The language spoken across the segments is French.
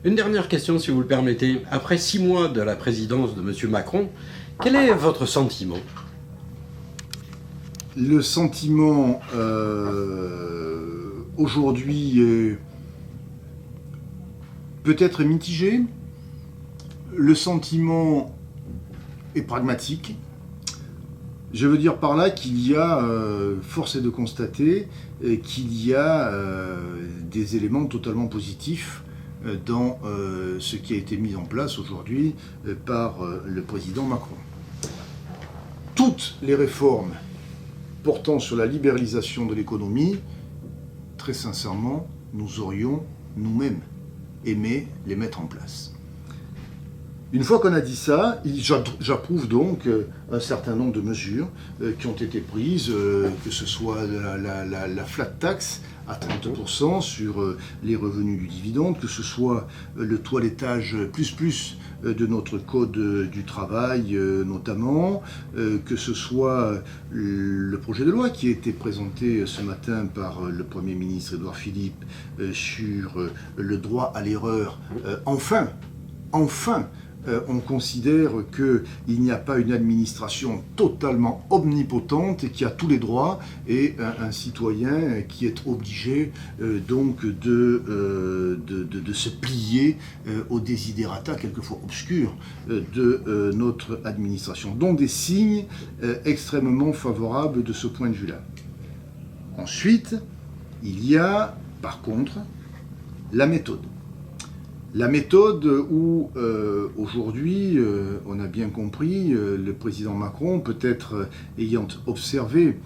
Une dernière question, si vous le permettez. Après 6 mois de la présidence de M. Macron, quel est votre sentiment? Le sentiment aujourd'hui est peut-être mitigé. Le sentiment est pragmatique. Je veux dire par là qu'il y a, force est de constater, qu'il y a des éléments totalement positifs dans ce qui a été mis en place aujourd'hui par le président Macron. Toutes les réformes portant sur la libéralisation de l'économie, très sincèrement, nous aurions nous-mêmes aimé les mettre en place. Une fois qu'on a dit ça, j'approuve donc un certain nombre de mesures qui ont été prises, que ce soit la flat tax à 30% sur les revenus du dividende, que ce soit le toilettage plus de notre code du travail notamment, que ce soit le projet de loi qui a été présenté ce matin par le Premier ministre Édouard Philippe sur le droit à l'erreur. Enfin, on considère qu'il n'y a pas une administration totalement omnipotente et qui a tous les droits, et un citoyen qui est obligé donc de se plier aux desiderata quelquefois obscurs de notre administration. Donc des signes extrêmement favorables de ce point de vue-là. Ensuite, il y a par contre la méthode. La méthode où aujourd'hui, on a bien compris, le président Macron, peut-être ayant observé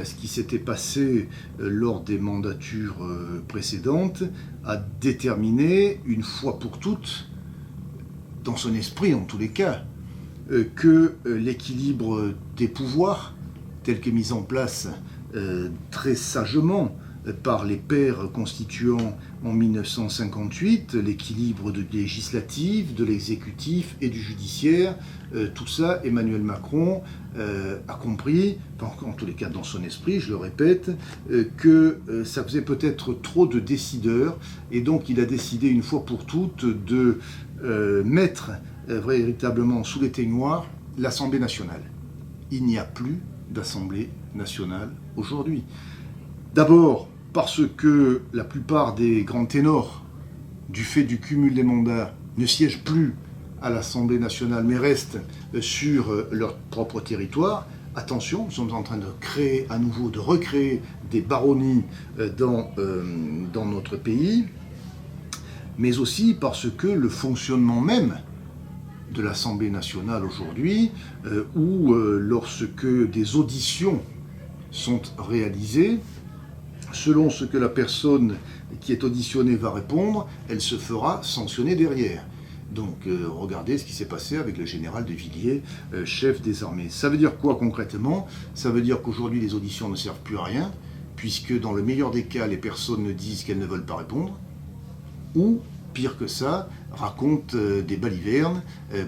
ce qui s'était passé lors des mandatures précédentes, a déterminé une fois pour toutes, dans son esprit en tous les cas, que l'équilibre des pouvoirs, tel que mis en place très sagement par les pairs constituants en 1958, l'équilibre de législatif, de l'exécutif et du judiciaire, tout ça, Emmanuel Macron a compris, en tous les cas dans son esprit, je le répète, que ça faisait peut-être trop de décideurs, et donc il a décidé une fois pour toutes de mettre véritablement sous l'éteignoir l'Assemblée nationale. Il n'y a plus d'Assemblée nationale aujourd'hui. D'abord, parce que la plupart des grands ténors, du fait du cumul des mandats, ne siègent plus à l'Assemblée nationale, mais restent sur leur propre territoire. Attention, nous sommes en train de créer à nouveau, de recréer des baronnies dans notre pays, mais aussi parce que le fonctionnement même de l'Assemblée nationale aujourd'hui, où lorsque des auditions sont réalisées, selon ce que la personne qui est auditionnée va répondre, elle se fera sanctionner derrière. Donc regardez ce qui s'est passé avec le général de Villiers, chef des armées. Ça veut dire quoi concrètement? Ça veut dire qu'aujourd'hui les auditions ne servent plus à rien, puisque dans le meilleur des cas, les personnes disent qu'elles ne veulent pas répondre, ou, pire que ça, racontent des balivernes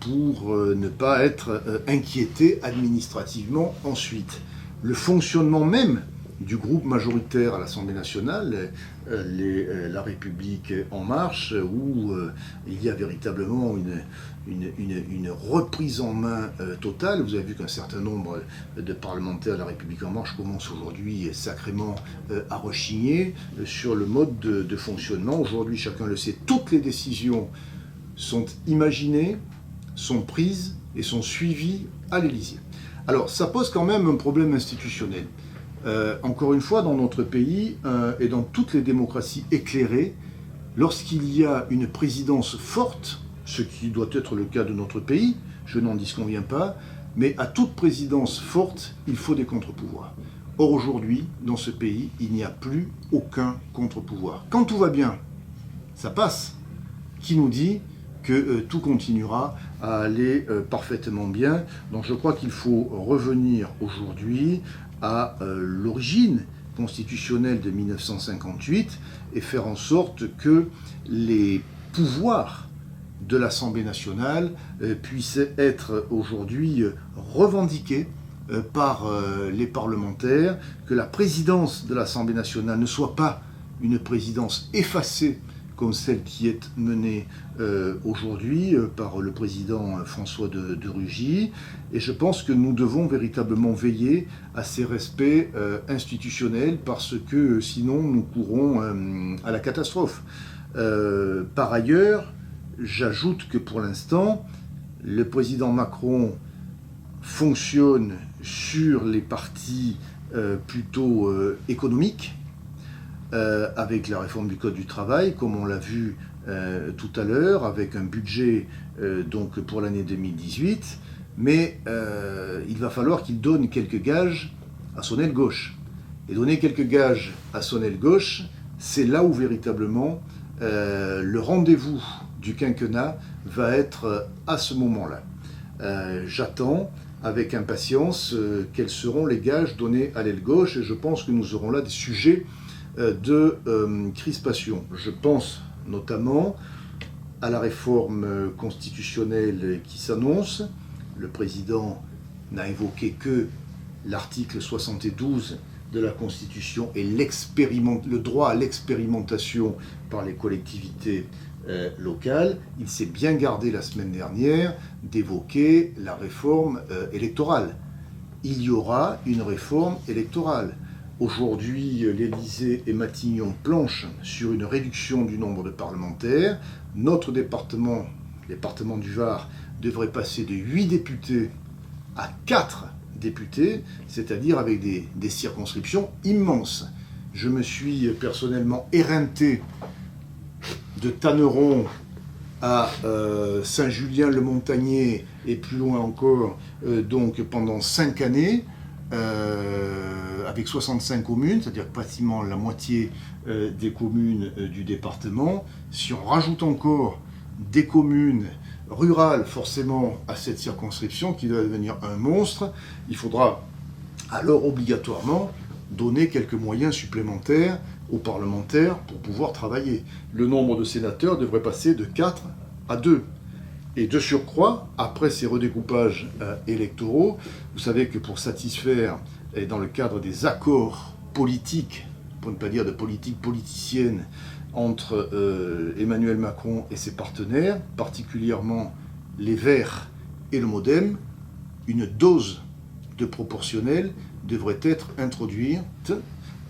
pour ne pas être inquiétées administrativement ensuite. Le fonctionnement même du groupe majoritaire à l'Assemblée nationale, La République En Marche, où il y a véritablement une reprise en main totale. Vous avez vu qu'un certain nombre de parlementaires de La République En Marche commencent aujourd'hui sacrément à rechigner sur le mode de fonctionnement. Aujourd'hui, chacun le sait, toutes les décisions sont imaginées, sont prises et sont suivies à l'Élysée. Alors, ça pose quand même un problème institutionnel. Encore une fois, dans notre pays et dans toutes les démocraties éclairées, lorsqu'il y a une présidence forte, ce qui doit être le cas de notre pays, je n'en disconviens pas, mais à toute présidence forte, il faut des contre-pouvoirs. Or aujourd'hui, dans ce pays, il n'y a plus aucun contre-pouvoir. Quand tout va bien, ça passe. Qui nous dit que tout continuera à aller parfaitement bien? Donc je crois qu'il faut revenir aujourd'hui à l'origine constitutionnelle de 1958 et faire en sorte que les pouvoirs de l'Assemblée nationale puissent être aujourd'hui revendiqués par les parlementaires, que la présidence de l'Assemblée nationale ne soit pas une présidence effacée comme celle qui est menée aujourd'hui par le président François de Rugy. Et je pense que nous devons véritablement veiller à ces respects institutionnels, parce que sinon nous courons à la catastrophe. Par ailleurs, j'ajoute que pour l'instant, le président Macron fonctionne sur les parties plutôt économiques, avec la réforme du Code du travail, comme on l'a vu tout à l'heure, avec un budget donc pour l'année 2018, mais il va falloir qu'il donne quelques gages à son aile gauche. Et donner quelques gages à son aile gauche, c'est là où véritablement le rendez-vous du quinquennat va être à ce moment-là. J'attends avec impatience quels seront les gages donnés à l'aile gauche, et je pense que nous aurons là des sujets de crispation. Je pense notamment à la réforme constitutionnelle qui s'annonce. Le président n'a évoqué que l'article 72 de la Constitution et le droit à l'expérimentation par les collectivités locales. Il s'est bien gardé la semaine dernière d'évoquer la réforme électorale. Il y aura une réforme électorale. Aujourd'hui, l'Élysée et Matignon planchent sur une réduction du nombre de parlementaires. Notre département, le département du Var, devrait passer de 8 députés à 4 députés, c'est-à-dire avec des circonscriptions immenses. Je me suis personnellement éreinté de Tanneron à Saint-Julien-le-Montagnier et plus loin encore, donc pendant 5 années, avec 65 communes, c'est-à-dire pratiquement la moitié des communes du département. Si on rajoute encore des communes rurales forcément à cette circonscription qui doit devenir un monstre, il faudra alors obligatoirement donner quelques moyens supplémentaires aux parlementaires pour pouvoir travailler. Le nombre de sénateurs devrait passer de 4 à 2. Et de surcroît, après ces redécoupages électoraux, vous savez que pour satisfaire, et dans le cadre des accords politiques, pour ne pas dire de politique politicienne, entre Emmanuel Macron et ses partenaires, particulièrement les Verts et le MoDem, une dose de proportionnel devrait être introduite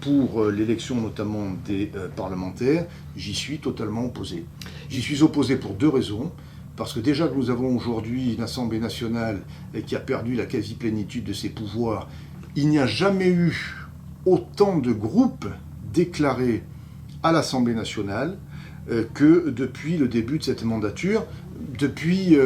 pour l'élection notamment des parlementaires. J'y suis totalement opposé. J'y suis opposé pour 2 raisons. Parce que déjà que nous avons aujourd'hui une Assemblée nationale qui a perdu la quasi-plénitude de ses pouvoirs, il n'y a jamais eu autant de groupes déclarés à l'Assemblée nationale que depuis le début de cette mandature, depuis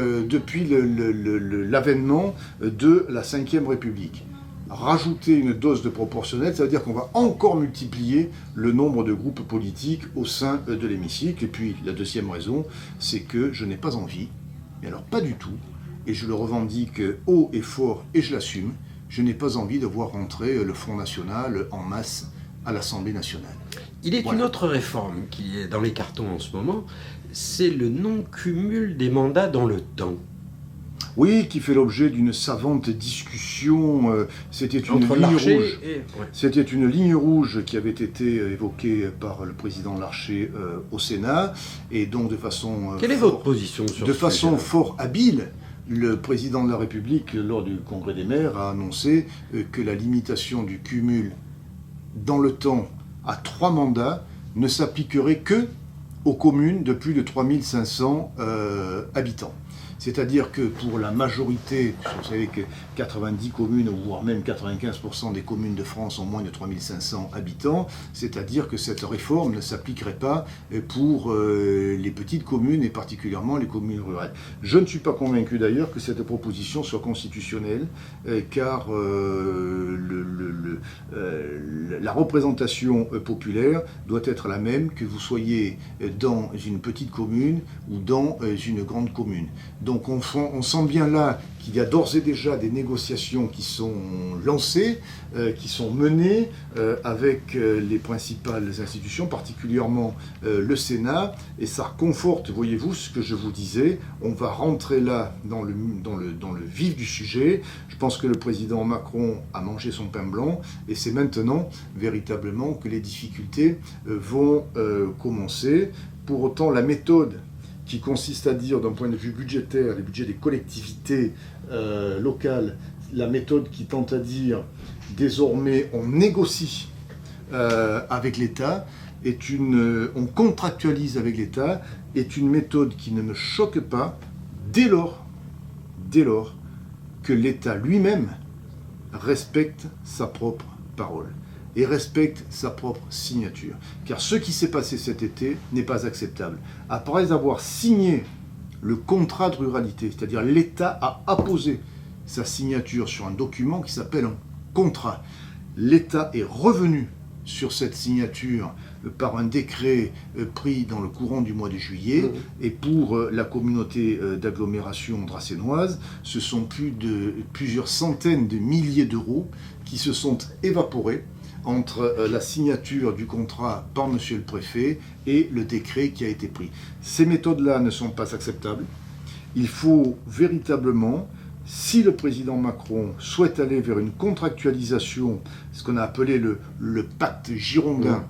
l'avènement de la Ve République. Rajouter une dose de proportionnel, ça veut dire qu'on va encore multiplier le nombre de groupes politiques au sein de l'hémicycle. Et puis la deuxième raison, c'est que je n'ai pas envie, mais alors pas du tout, et je le revendique haut et fort et je l'assume, je n'ai pas envie de voir rentrer le Front National en masse à l'Assemblée nationale. Il est Voilà. une autre réforme qui est dans les cartons en ce moment, c'est le non-cumul des mandats dans le temps. Oui, qui fait l'objet d'une savante discussion. C'était une Entre ligne Larcher rouge. C'était une ligne rouge qui avait été évoquée par le président Larcher au Sénat, et donc de façon Quelle est votre position sur de ce façon sujet-là fort habile. Le président de la République, lors du Congrès des maires, a annoncé que la limitation du cumul dans le temps à 3 mandats ne s'appliquerait que aux communes de plus de 3500 habitants. C'est-à-dire que pour la majorité, vous savez que 90 communes, voire même 95% des communes de France ont moins de 3500 habitants, c'est-à-dire que cette réforme ne s'appliquerait pas pour les petites communes et particulièrement les communes rurales. Je ne suis pas convaincu d'ailleurs que cette proposition soit constitutionnelle, car la représentation populaire doit être la même que vous soyez dans une petite commune ou dans une grande commune. Donc on sent bien là qu'il y a d'ores et déjà des négociations qui sont lancées, qui sont menées avec les principales institutions, particulièrement le Sénat, et ça conforte, voyez-vous, ce que je vous disais. On va rentrer là dans le vif du sujet. Je pense que le président Macron a mangé son pain blanc, et c'est maintenant véritablement que les difficultés vont commencer. Pour autant, la méthode qui consiste à dire, d'un point de vue budgétaire, les budgets des collectivités locales, la méthode qui tente à dire, désormais, on négocie avec l'État, on contractualise avec l'État, est une méthode qui ne me choque pas dès lors que l'État lui-même respecte sa propre parole et respecte sa propre signature. Car ce qui s'est passé cet été n'est pas acceptable. Après avoir signé le contrat de ruralité, c'est-à-dire l'État a apposé sa signature sur un document qui s'appelle un contrat. L'État est revenu sur cette signature par un décret pris dans le courant du mois de juillet. Et pour la communauté d'agglomération dracénoise, ce sont plusieurs centaines de milliers d'euros qui se sont évaporés entre la signature du contrat par monsieur le préfet et le décret qui a été pris. Ces méthodes-là ne sont pas acceptables. Il faut véritablement, si le président Macron souhaite aller vers une contractualisation, ce qu'on a appelé le pacte girondin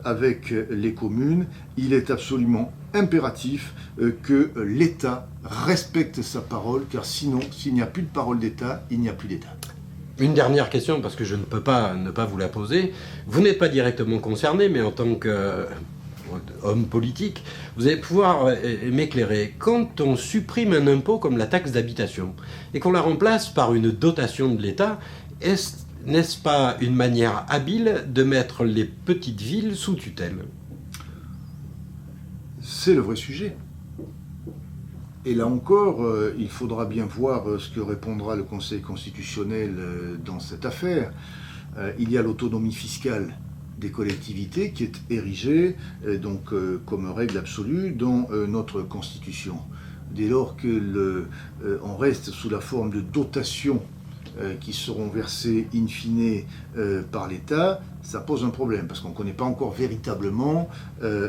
avec les communes, il est absolument impératif que l'État respecte sa parole, car sinon, s'il n'y a plus de parole d'État, il n'y a plus d'État. Une dernière question, parce que je ne peux pas ne pas vous la poser. Vous n'êtes pas directement concerné, mais en tant qu'homme politique, vous allez pouvoir m'éclairer. Quand on supprime un impôt comme la taxe d'habitation et qu'on la remplace par une dotation de l'État, n'est-ce pas une manière habile de mettre les petites villes sous tutelle ? C'est le vrai sujet. Et là encore, il faudra bien voir ce que répondra le Conseil constitutionnel dans cette affaire. Il y a l'autonomie fiscale des collectivités qui est érigée comme règle absolue dans notre Constitution. Dès lors on reste sous la forme de dotations qui seront versées in fine par l'État, ça pose un problème, parce qu'on ne connaît pas encore véritablement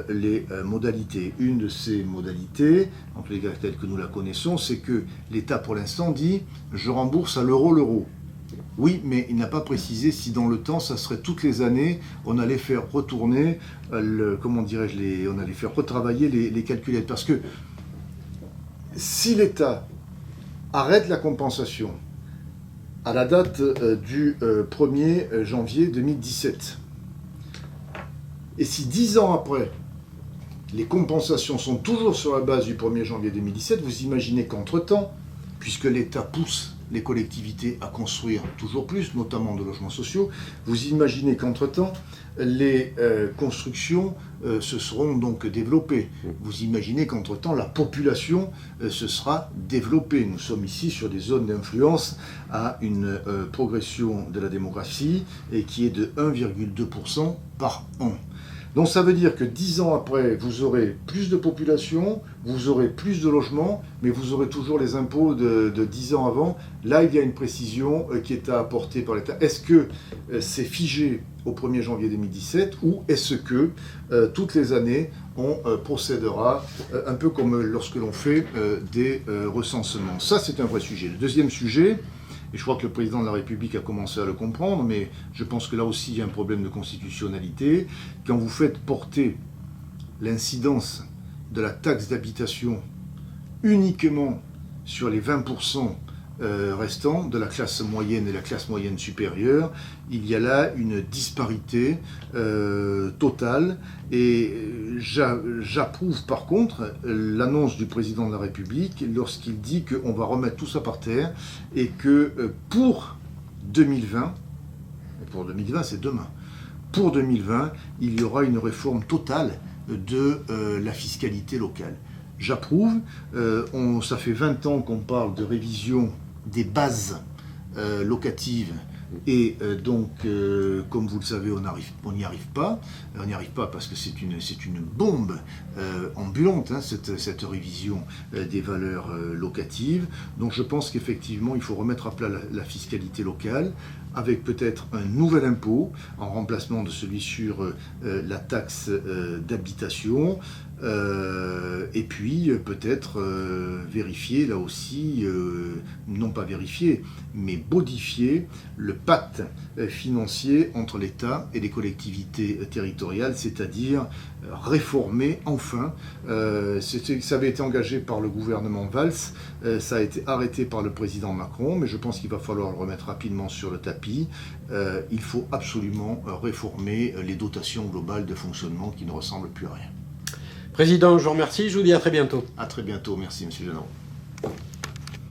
les modalités. Une de ces modalités, en tous les cas telles que nous la connaissons, c'est que l'État pour l'instant dit « je rembourse à l'euro ». Oui, mais il n'a pas précisé si dans le temps, ça serait toutes les années, on allait faire retourner, on allait faire retravailler les calculettes. Parce que si l'État arrête la compensation à la date du 1er janvier 2017, et si 10 ans après, les compensations sont toujours sur la base du 1er janvier 2017, vous imaginez qu'entre-temps, puisque l'État pousse les collectivités à construire toujours plus, notamment de logements sociaux, vous imaginez qu'entre-temps, les constructions se seront donc développées. Vous imaginez qu'entre-temps, la population se sera développée. Nous sommes ici sur des zones d'influence à une progression de la démographie et qui est de 1,2% par an. Donc ça veut dire que 10 ans après, vous aurez plus de population, vous aurez plus de logements, mais vous aurez toujours les impôts de 10 ans avant. Là, il y a une précision qui est à apporter par l'État. Est-ce que c'est figé au 1er janvier 2017 ou est-ce que toutes les années, on procédera un peu comme lorsque l'on fait des recensements? Ça, c'est un vrai sujet. Le deuxième sujet, et je crois que le président de la République a commencé à le comprendre, mais je pense que là aussi il y a un problème de constitutionnalité. Quand vous faites porter l'incidence de la taxe d'habitation uniquement sur les 20% restants de la classe moyenne et la classe moyenne supérieure, il y a là une disparité totale. Et j'approuve par contre l'annonce du président de la République lorsqu'il dit qu'on va remettre tout ça par terre et que pour 2020, et pour 2020 c'est demain, pour 2020 il y aura une réforme totale de la fiscalité locale. J'approuve, ça fait 20 ans qu'on parle de révision des bases locatives et comme vous le savez, on n'y arrive pas. On n'y arrive pas parce que c'est une bombe ambulante, hein, cette révision des valeurs locatives. Donc je pense qu'effectivement, il faut remettre à plat la fiscalité locale avec peut-être un nouvel impôt en remplacement de celui sur la taxe d'habitation. Et puis peut-être vérifier là aussi, non pas vérifier, mais modifier le pacte financier entre l'État et les collectivités territoriales, c'est-à-dire réformer enfin. Ça avait été engagé par le gouvernement Valls, ça a été arrêté par le président Macron, mais je pense qu'il va falloir le remettre rapidement sur le tapis. Il faut absolument réformer les dotations globales de fonctionnement qui ne ressemblent plus à rien. Président, je vous remercie, je vous dis à très bientôt. À très bientôt, merci Monsieur Genot.